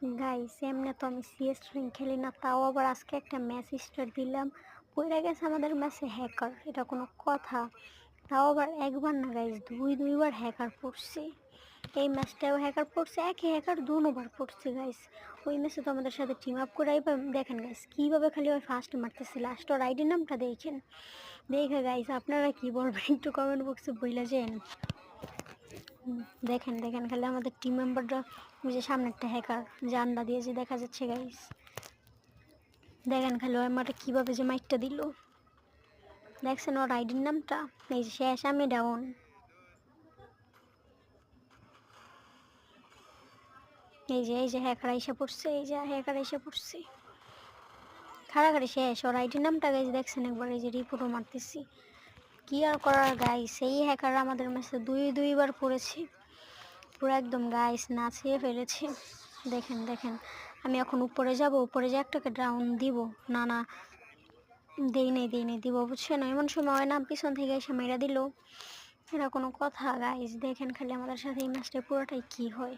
Guys এমনি তো আমি সিএস র্যাঙ্ক খেলি না, তাও আবার আজকে একটা ম্যাচ স্টার্ট দিলাম, পড়ে গেছে আমাদের ম্যাচে হ্যাকার, এটা কোনো কথা? তাও আবার একবার না গাইস, দুইবার হ্যাকার পড়ছে। এই ম্যাচটাও হ্যাকার পড়ছে, একই হ্যাকার দুবার পড়ছে গাইস। ওই ম্যাচে তো আমাদের সাথে টিম আপ করে আইবার দেখেন গাইস কীভাবে খালি ওই ফার্স্ট মারতেছে, লাস্ট ওর আইডি নামটা দেখেন। দেখে গাইস আপনারা কি বলবেন একটু কমেন্ট বক্সে বইলা যান। দেখেন দেখেন খালি আমাদের টিম মেম্বাররা, ওই যে সামনে একটা হ্যাকার জানলা দিয়ে যে দেখা যাচ্ছে গাইস, দেখেন খালি ওই মাঠে কীভাবে যে মাইকটা দিল, দেখছেন ওর আইডির নামটা? এই যে শেষ, আমি ডাউন। এই যে হ্যাকার এসে পড়ছে, এই যে হ্যাকার এসে পড়ছে, খাড়াখাড়ি শেষ ওর আইডির নামটা গাইজ দেখছেন একবার? এই যে রিপোর্টও মারতেছি, কি আর করার গাইস, সেই হ্যাকার আমাদের ম্যাচে দুইবার পড়েছি, পুরো একদম গাইস নাচিয়ে ফেলেছে। দেখেন দেখেন, আমি এখন উপরে যাব, উপরে যে একটাকে ডাউন দিব, না না দেই নেই দিব, বুঝছেন? এমন সময় না পিছন থেকে এসে মেরা দিল, এটা কোনো কথা গাইস? দেখেন খালি আমাদের সাথে এই ম্যাচটা পুরোটাই কি হয়।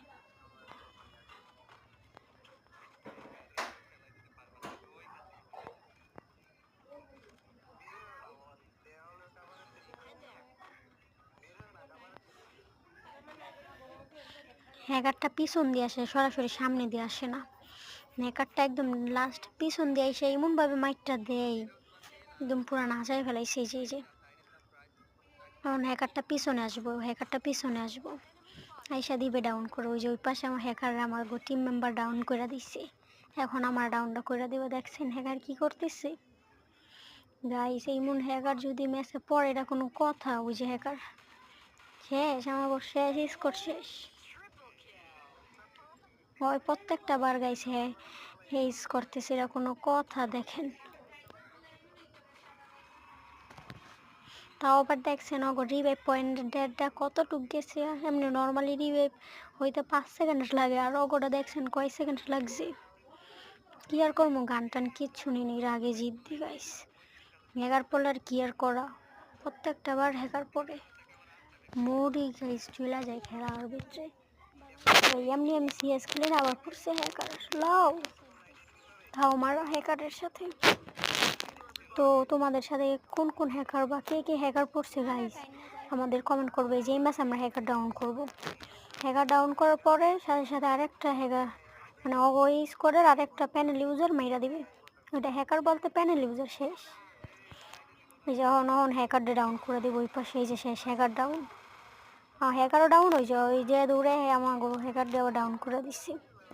হ্যাকারটা পিছন দিয়ে আসে, সরাসরি সামনে দিয়ে আসে না, হ্যাকারটা একদম লাস্ট পিছন দিয়ে এসে এমনভাবে মাইকটা দেয়, একদম পুরো নাচায় ফেলাইছে। এই যে এখন হ্যাকারটা পিছনে আসবো, হ্যাকারটা পিছনে আসবো, আইসা দিবে ডাউন করে। ওই যে ওই পাশে আমার হ্যাকার আমার টিম মেম্বার ডাউন করে দিছে, এখন আমার ডাউনটা করে দেবে। দেখছেন হ্যাকার কি করতেছে গাইস? এই মন হ্যাকার যদি ম্যাচে পড়ে এটা কোনো কথা? ওই যে হ্যাকার শেষ, আমার শেষ, স্কোর শেষ। ওই প্রত্যেকটা বার গাইস হ্যাঁ হেস করতেছে, এটা কোনো কথা? দেখেন তাও আবার দেখছেন ওগো রিভাইভ পয়েন্টটা কতটুক গেছে, এমনি নর্মালি রিভাইভ হইতে 5 সেকেন্ড লাগে, আর ওগোটা দেখছেন কয় সেকেন্ড লাগছে। কি আর করবো, গান টান কিচ্ছু নিন, এর আগে জিদ্দি গাইস। হ্যাকার পড়লে আর কি আর করা, প্রত্যেকটা বার হ্যাকার পড়ে মোডই গাইস চলে যায় খেলার ভিতরে। এমনি আমি সিএস খেলে আবার পড়ছে হ্যাকার, লাও তাও মারা হ্যাকারের সাথে। তো তোমাদের সাথে কোন কোন হ্যাকার বা কে কে হ্যাকার পড়ছে গাইস আমাদের কমেন্ট করবে, যে ম্যাচ আমরা হ্যাকার ডাউন করব। হ্যাকার ডাউন করার পরে সাথে সাথে আরেকটা হ্যাকার মানে ওই স্কোরের আরেকটা প্যানেল ইউজার মেরা দিবে, ওইটা হ্যাকার বলতে প্যানেল ইউজার শেষ। এই যে অন হ্যাকারটা ডাউন করে দেবো ওই পাশে, এই যে শেষ হ্যাকার ডাউন, হ্যাকারও ডাউন, ওই যে দৌড়ে আমার হ্যাকার দেওয়া ডাউন করে দিচ্ছি।